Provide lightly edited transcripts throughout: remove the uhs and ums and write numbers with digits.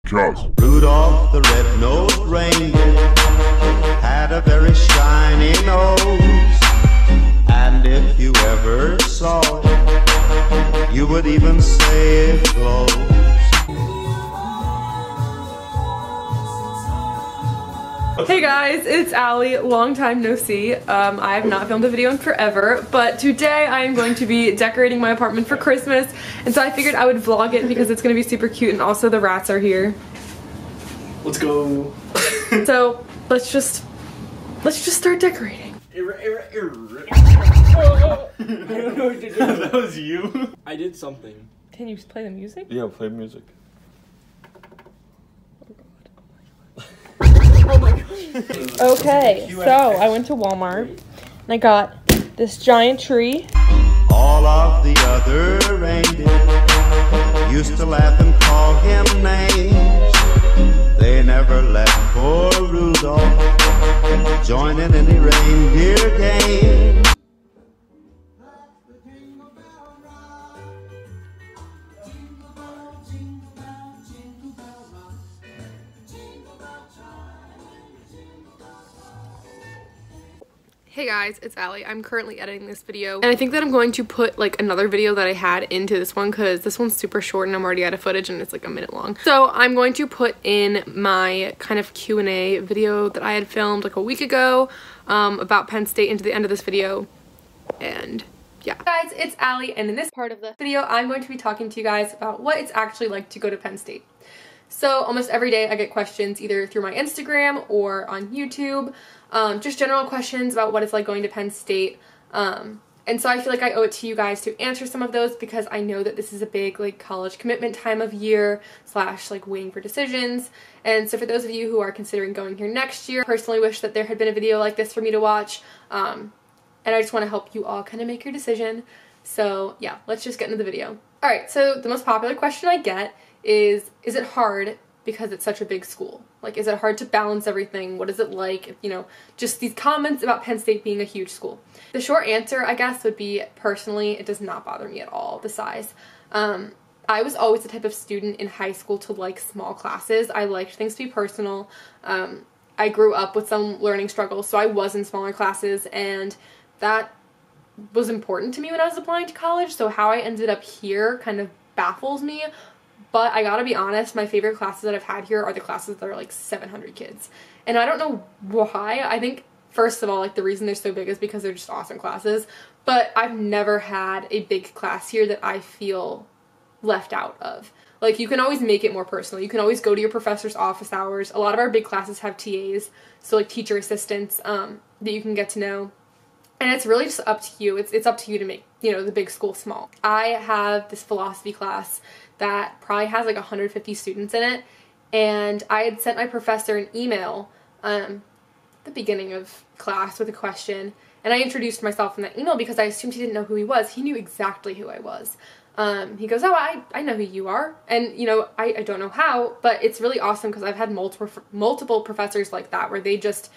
Rudolph the red-nosed reindeer had a very shiny nose, and if you ever saw it, you would even say it glows. Hey guys, it's Allie. Long time no see. I have not filmed a video in forever, but today I am going to be decorating my apartment for Christmas, and so I figured I would vlog it because it's going to be super cute, and also the rats are here. Let's go. So let's just start decorating. That was you. I did something. Can you play the music? Yeah, play music. Oh my gosh. Okay, so I went to Walmart and I got this giant tree. All of the other reindeer used to laugh and call him names. They never let poor Rudolph join in any reindeer game. Hey guys, it's Allie. I'm currently editing this video, and I think that I'm going to put like another video that I had into this one because this one's super short and I'm already out of footage and it's like a minute long. So I'm going to put in my kind of Q&A video that I had filmed like a week ago about Penn State into the end of this video, and yeah. Guys, it's Allie, and in this part of the video I'm going to be talking to you guys about what it's actually like to go to Penn State. So almost every day I get questions either through my Instagram or on YouTube. Just general questions about what it's like going to Penn State, and so I feel like I owe it to you guys to answer some of those because I know that this is a big like college commitment time of year / like waiting for decisions. And so for those of you who are considering going here next year, I personally wish that there had been a video like this for me to watch, and I just want to help you all kind of make your decision. So yeah, let's just get into the video. Alright, so the most popular question I get is it hard because it's such a big school? Like, is it hard to balance everything? What is it like? You know, just these comments about Penn State being a huge school. The short answer, I guess, would be personally, it does not bother me at all, the size. I was always the type of student in high school to like small classes. I liked things to be personal. I grew up with some learning struggles, so I was in smaller classes, and that was important to me when I was applying to college. So how I ended up here kind of baffles me. But I gotta be honest, my favorite classes that I've had here are the classes that are like 700 kids. And I don't know why. I think, first of all, like the reason they're so big is because they're just awesome classes. But I've never had a big class here that I feel left out of. Like, you can always make it more personal. You can always go to your professor's office hours. A lot of our big classes have TAs, so like teacher assistants, that you can get to know. And it's really just up to you. It's up to you to make, you know, the big school small. I have this philosophy class that probably has like 150 students in it, and I had sent my professor an email at the beginning of class with a question, and I introduced myself in that email because I assumed he didn't know who he was. He knew exactly who I was. He goes, oh, I know who you are, and you know, I don't know how, but it's really awesome because I've had multiple professors like that where they just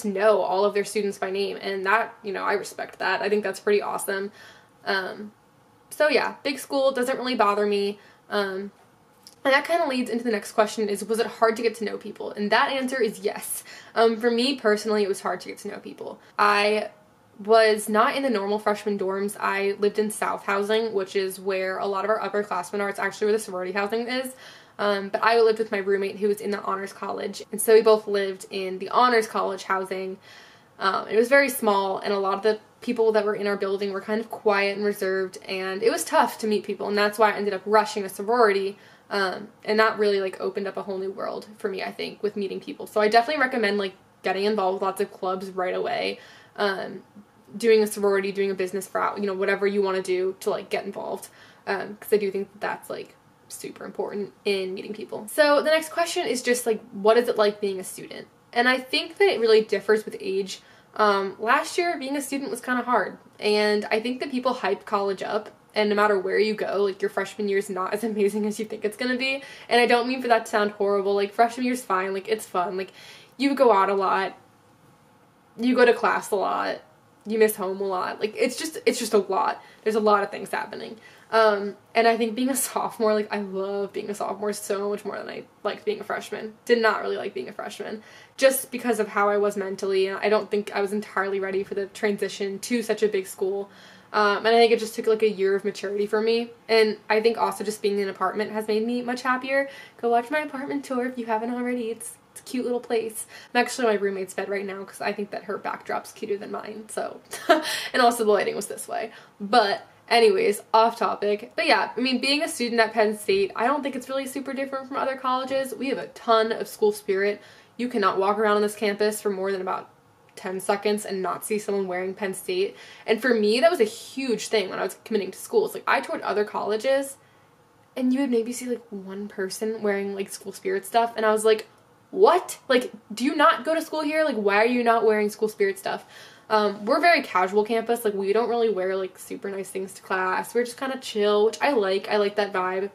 know all of their students by name, and that, you know, I respect that. I think that's pretty awesome. So yeah, big school doesn't really bother me, and that kind of leads into the next question is, was it hard to get to know people? And that answer is yes. For me personally, it was hard to get to know people. I was not in the normal freshman dorms. I lived in South housing, which is where a lot of our upperclassmen are. It's actually where the sorority housing is. But I lived with my roommate who was in the honors college, and so we both lived in the honors college housing. It was very small, and a lot of the people that were in our building were kind of quiet and reserved, and it was tough to meet people, and that's why I ended up rushing a sorority, and that really like opened up a whole new world for me, I think, with meeting people. So I definitely recommend like getting involved with lots of clubs right away, doing a sorority, doing a business route, you know, whatever you want to do to like get involved, because I do think that that's like super important in meeting people. So the next question is just like, what is it like being a student? And I think that it really differs with age. Last year, being a student was kind of hard, and I think that people hype college up, and no matter where you go, like, your freshman year is not as amazing as you think it's gonna be, and I don't mean for that to sound horrible. Like, freshman year's fine, like, it's fun, like, you go out a lot, you go to class a lot, you miss home a lot. Like, it's just a lot. There's a lot of things happening. And I think being a sophomore, like, I love being a sophomore so much more than I liked being a freshman. Did not really like being a freshman, just because of how I was mentally, and I don't think I was entirely ready for the transition to such a big school. And I think it just took like a year of maturity for me. And I think also just being in an apartment has made me much happier. Go watch my apartment tour if you haven't already. It's a cute little place. I'm actually on my roommate's bed right now because I think that her backdrop's cuter than mine. So, and also the lighting was this way. But anyways, off topic. But yeah, I mean, being a student at Penn State, I don't think it's really super different from other colleges. We have a ton of school spirit. You cannot walk around on this campus for more than about 10 seconds and not see someone wearing Penn State. And for me, that was a huge thing when I was committing to schools. Like, I toured other colleges and you would maybe see like one person wearing like school spirit stuff, and I was like, what? Like, do you not go to school here? Like, why are you not wearing school spirit stuff? We're a very casual campus. Like, we don't really wear like super nice things to class. We're just kind of chill, which I like. I like that vibe.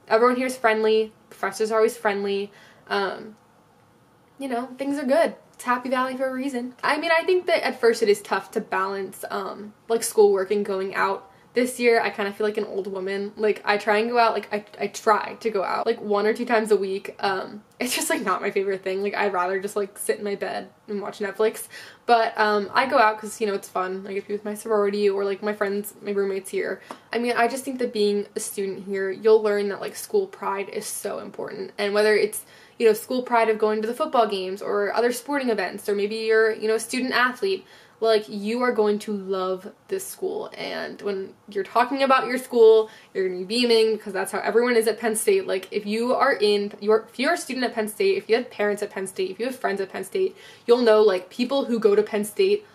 Everyone here is friendly. Professors are always friendly. You know, things are good. It's Happy Valley for a reason. I mean, I think that at first it is tough to balance like schoolwork and going out. This year, I kind of feel like an old woman. Like, I try and go out, like, I try to go out, like, 1 or 2 times a week. It's just, like, not my favorite thing. Like, I'd rather just, like, sit in my bed and watch Netflix. But, I go out because, you know, it's fun. I get to be with my sorority or, like, my friends, my roommates here. I mean, I just think that being a student here, you'll learn that, like, school pride is so important. And whether it's, you know, school pride of going to the football games or other sporting events, or maybe you're, you know, a student athlete, like, you are going to love this school. And when you're talking about your school, you're gonna be beaming, because that's how everyone is at Penn State. Like, if you are if you're a student at Penn State, if you have parents at Penn State, if you have friends at Penn State, you'll know, like, people who go to Penn State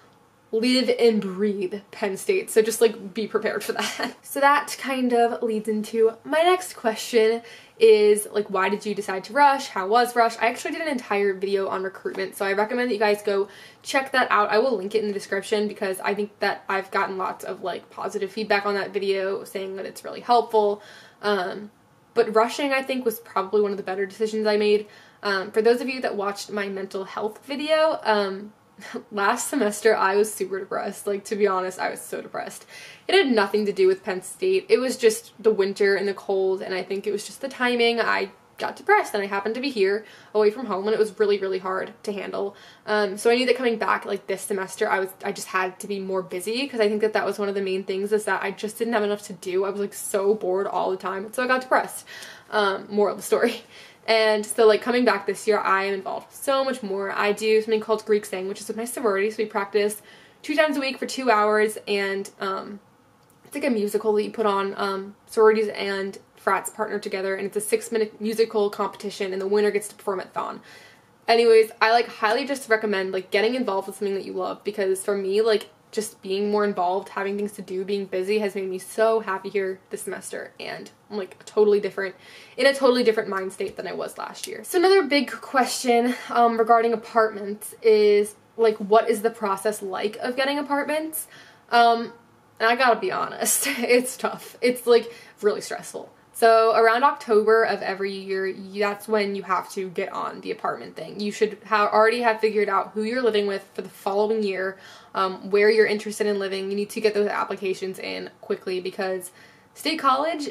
live and breathe Penn State. So just, like, be prepared for that. So that kind of leads into my next question, is, like, why did you decide to rush? How was rush? I actually did an entire video on recruitment, so I recommend that you guys go check that out. I will link it in the description because I think that I've gotten lots of, like, positive feedback on that video saying that it's really helpful. But rushing, I think, was probably one of the better decisions I made. For those of you that watched my mental health video, last semester I was super depressed. Like, to be honest, I was so depressed. It had nothing to do with Penn State. It was just the winter and the cold, and I think it was just the timing. I got depressed, and I happened to be here away from home, and it was really, really hard to handle. So I knew that coming back, like, this semester, I just had to be more busy, because I think that that was one of the main things, is that I just didn't have enough to do. I was, like, so bored all the time, and so I got depressed. Moral of the story. And so, like, coming back this year, I am involved so much more. I do something called Greek Sang, which is with my sorority. So we practice 2 times a week for 2 hours, and it's like a musical that you put on. Sororities and frats partner together, and it's a 6-minute musical competition, and the winner gets to perform at Thon. Anyways, I, like, highly just recommend, like, getting involved with something that you love, because for me, like, just being more involved, having things to do, being busy has made me so happy here this semester, and I'm, like, in a totally different mind state than I was last year. So another big question regarding apartments is, like, what is the process like of getting apartments? And I gotta be honest, it's tough. It's, like, really stressful. So around October of every year, that's when you have to get on the apartment thing. You should already have figured out who you're living with for the following year, where you're interested in living. You need to get those applications in quickly, because State College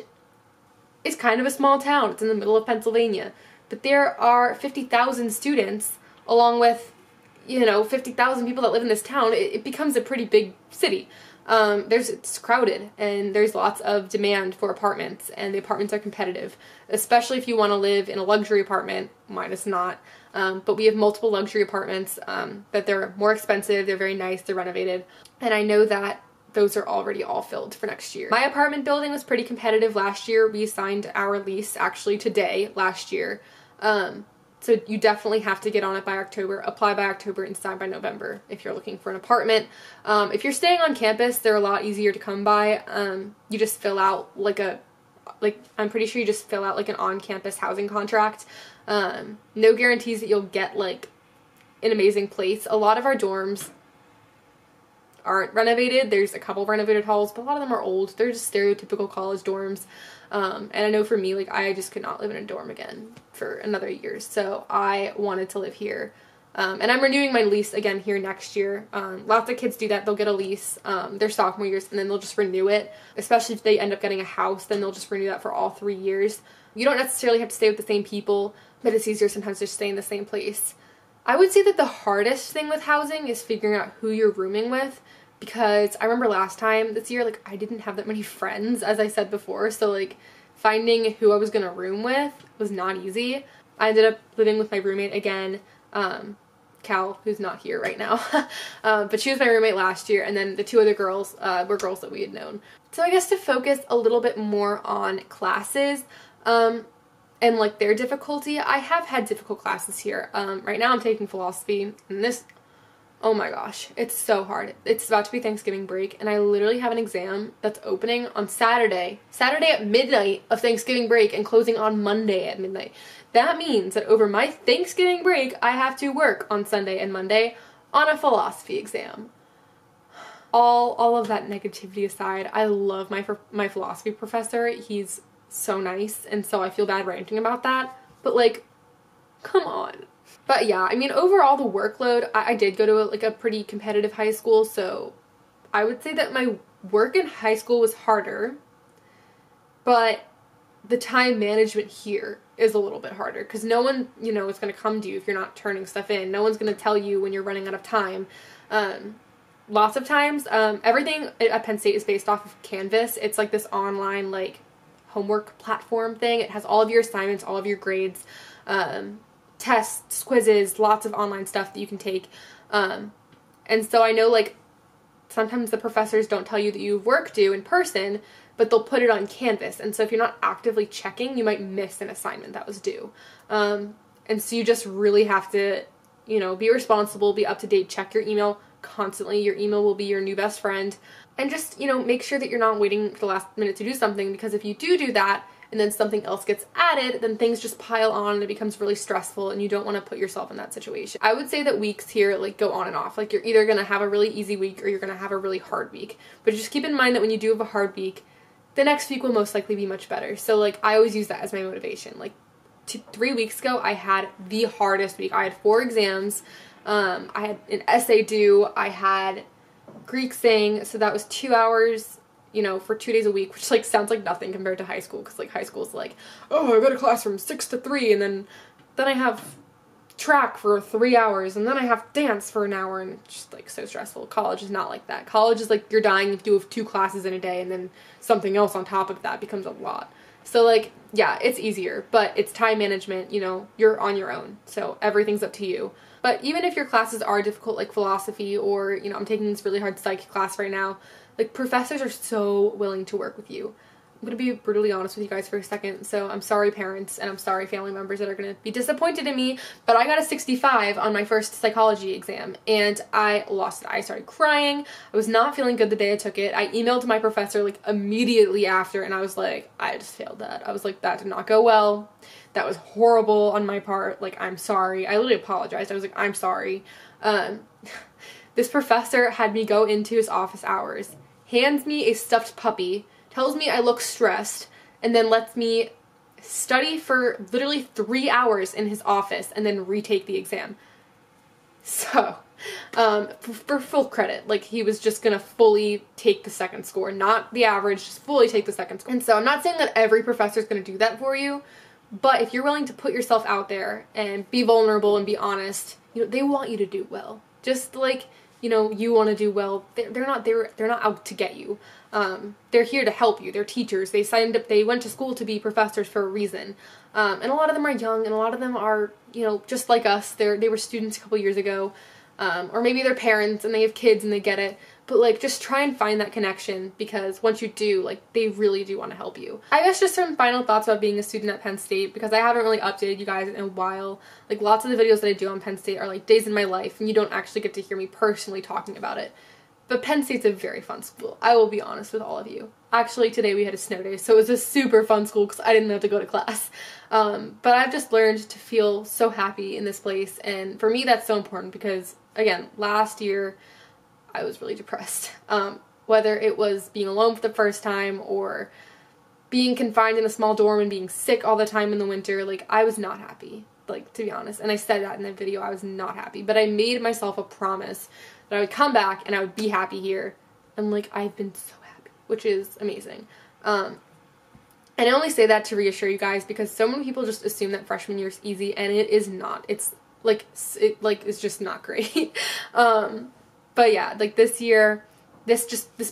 is kind of a small town. It's in the middle of Pennsylvania. But there are 50,000 students, along with, you know, 50,000 people that live in this town. It becomes a pretty big city. It's crowded, and there's lots of demand for apartments, and the apartments are competitive, especially if you want to live in a luxury apartment. Mine is not, but we have multiple luxury apartments, that they're more expensive, they're very nice, they're renovated, and I know that those are already all filled for next year. My apartment building was pretty competitive last year. We signed our lease actually today, last year, so you definitely have to get on it by October, apply by October, and sign by November if you're looking for an apartment. If you're staying on campus, they're a lot easier to come by. You just fill out I'm pretty sure you just fill out like an on-campus housing contract. No guarantees that you'll get like an amazing place. A lot of our dorms aren't renovated. There's a couple renovated halls, but a lot of them are old. They're just stereotypical college dorms. And I know for me, like, I just could not live in a dorm again for another year, so I wanted to live here. And I'm renewing my lease again here next year. Lots of kids do that. They'll get a lease their sophomore years and then they'll just renew it. Especially if they end up getting a house, then they'll just renew that for all 3 years. You don't necessarily have to stay with the same people, but it's easier sometimes to stay in the same place. I would say that the hardest thing with housing is figuring out who you're rooming with, because I remember last time this year, like, I didn't have that many friends, as I said before, so like finding who I was gonna room with was not easy. I ended up living with my roommate again, Cal, who's not here right now, but she was my roommate last year, and then the 2 other girls were girls that we had known. So I guess to focus a little bit more on classes, and like their difficulty, I have had difficult classes here. Right now I'm taking philosophy, and this, oh my gosh, it's so hard. It's about to be Thanksgiving break, and I literally have an exam that's opening on Saturday at midnight of Thanksgiving break and closing on Monday at midnight. That means that over my Thanksgiving break, I have to work on Sunday and Monday on a philosophy exam. All of that negativity aside, I love my philosophy professor. He's so nice, and so I feel bad ranting about that, but like, come on. But yeah, I mean, overall the workload, I did go to a pretty competitive high school, so I would say that my work in high school was harder, but the time management here is a little bit harder, because no one, you know, is going to come to you if you're not turning stuff in. No one's going to tell you when you're running out of time. Lots of times, everything at Penn State is based off of Canvas. It's like this online, like, homework platform thing. It has all of your assignments, all of your grades, tests, quizzes, lots of online stuff that you can take. And so I know, like, sometimes the professors don't tell you that you have work due in person, but they'll put it on Canvas. And so if you're not actively checking, you might miss an assignment that was due. And so you just really have to, you know, be responsible, be up to date, check your email constantly. Your email will be your new best friend. And just, you know, make sure that you're not waiting for the last minute to do something, because if you do that and then something else gets added, then things just pile on and it becomes really stressful, and you don't want to put yourself in that situation. I would say that weeks here, like, go on and off. Like, you're either going to have a really easy week or you're going to have a really hard week. But just keep in mind that when you do have a hard week, the next week will most likely be much better. So, like, I always use that as my motivation. Like, 3 weeks ago, I had the hardest week. I had 4 exams. I had an essay due. I had Greek sing, so that was 2 hours, you know, for 2 days a week, which, like, sounds like nothing compared to high school, because, like, high school's like, oh, I go to class from 6 to 3, and then I have track for 3 hours, and then I have dance for an hour, and it's just, like, so stressful. College is not like that. College is like you're dying if you have 2 classes in a day, and then something else on top of that becomes a lot. So, like, yeah, it's easier, but it's time management, you know, you're on your own, so everything's up to you. But even if your classes are difficult, like philosophy, or, you know, I'm taking this really hard psych class right now, like, professors are so willing to work with you. I'm going to be brutally honest with you guys for a second, so I'm sorry parents, and I'm sorry family members that are going to be disappointed in me, but I got a 65 on my first psychology exam, and I lost it. I started crying. I was not feeling good the day I took it. I emailed my professor, like, immediately after, and I was like, I just failed that. I was like, that did not go well. That was horrible on my part. Like, I'm sorry. I literally apologized. I was like, I'm sorry. This professor had me go into his office hours, hands me a stuffed puppy, tells me I look stressed, and then lets me study for literally 3 hours in his office and then retake the exam. So, for full credit, like, he was just gonna fully take the second score, not the average, just fully take the second score. And so I'm not saying that every professor is gonna do that for you, but if you're willing to put yourself out there and be vulnerable and be honest, you know, they want you to do well. Just like, you know, you want to do well. They're not out to get you. They're here to help you. They're teachers. They went to school to be professors for a reason. And a lot of them are young, and a lot of them are, you know, just like us. They were students a couple years ago. Or maybe they're parents and they have kids and they get it. But, like, just try and find that connection, because once you do, like, they really do want to help you. I guess just some final thoughts about being a student at Penn State, because I haven't really updated you guys in a while. Like, lots of the videos that I do on Penn State are, like, days in my life, and you don't actually get to hear me personally talking about it. But Penn State's a very fun school. I will be honest with all of you. Actually, today we had a snow day, so it was a super fun school because I didn't have to go to class. But I've just learned to feel so happy in this place, and for me that's so important because, again, last year I was really depressed. Whether it was being alone for the first time or being confined in a small dorm and being sick all the time in the winter, like, I was not happy. like, to be honest. And I said that in the video. I was not happy. But I made myself a promise that I would come back and I would be happy here. And, like, I've been so happy, which is amazing. And I only say that to reassure you guys because so many people just assume that freshman year is easy, and it is not. It's, like, it's just not great. But, yeah, like, this year, this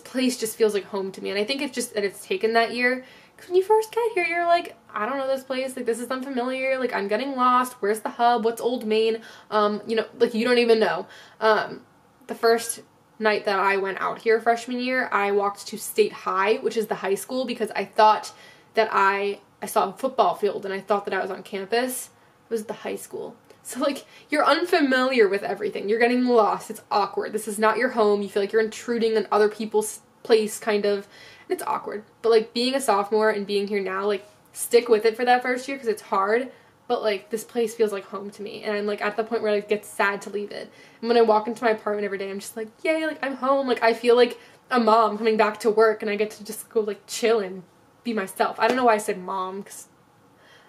place just feels like home to me. And I think it's just that it's taken that year. Because when you first get here, you're like, I don't know this place, like, this is unfamiliar, like, I'm getting lost, where's the hub, what's Old Main, you know, like, you don't even know. The first night that I went out here freshman year, I walked to State High, which is the high school, because I thought that I saw a football field, and I thought that I was on campus. It was the high school. So, like, you're unfamiliar with everything, you're getting lost, it's awkward, this is not your home, you feel like you're intruding on other people's place, kind of. It's awkward, but, like, being a sophomore and being here now, like, stick with it for that first year because it's hard, but, like, this place feels like home to me, and I'm, like, at the point where I get sad to leave it. And when I walk into my apartment every day, I'm just like, yay, like, I'm home, like, I feel like a mom coming back to work, and I get to just go, like, chill and be myself. I don't know why I said mom, because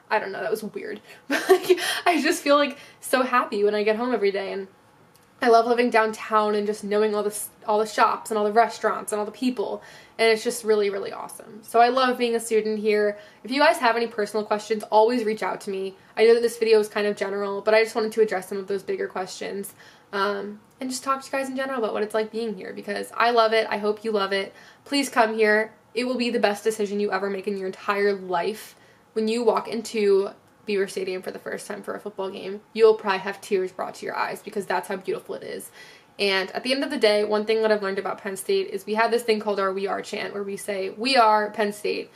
I don't know, that was weird, but, like, I just feel, like, so happy when I get home every day, and I love living downtown and just knowing all the shops and all the restaurants and all the people, and it's just really, really awesome. So I love being a student here. If you guys have any personal questions, always reach out to me. I know that this video is kind of general, but I just wanted to address some of those bigger questions, and just talk to you guys in general about what it's like being here, because I love it. I hope you love it. Please come here. It will be the best decision you ever make in your entire life. When you walk into Beaver Stadium for the first time for a football game, you'll probably have tears brought to your eyes because that's how beautiful it is. And at the end of the day, one thing that I've learned about Penn State is we have this thing called our We Are chant, where we say, we are Penn State.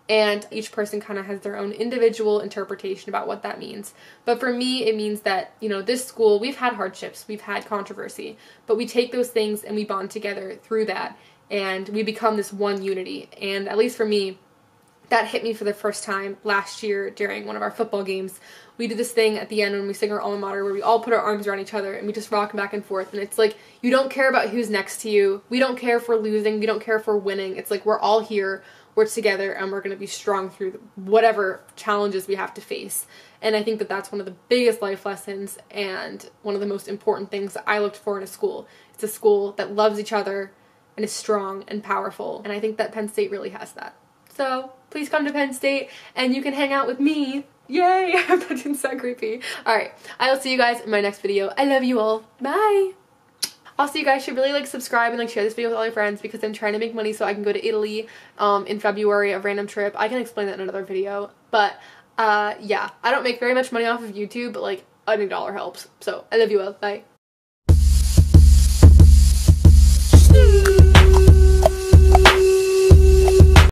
And each person kind of has their own individual interpretation about what that means. But for me, it means that, you know, this school, we've had hardships, we've had controversy, but we take those things and we bond together through that, and we become this one unity. And at least for me, that hit me for the first time last year during one of our football games. We did this thing at the end when we sing our alma mater where we all put our arms around each other and we just rock back and forth. And it's like, you don't care about who's next to you. We don't care if we're losing. We don't care if we're winning. It's like we're all here, we're together, and we're going to be strong through whatever challenges we have to face. And I think that that's one of the biggest life lessons and one of the most important things that I looked for in a school. It's a school that loves each other and is strong and powerful. And I think that Penn State really has that. So please come to Penn State and you can hang out with me. Yay! That didn't sound creepy. Alright, I will see you guys in my next video. I love you all. Bye! Also, you guys should really like subscribe and like share this video with all your friends because I'm trying to make money so I can go to Italy in February, a random trip. I can explain that in another video. But yeah, I don't make very much money off of YouTube, but like any dollar helps. So I love you all. Bye.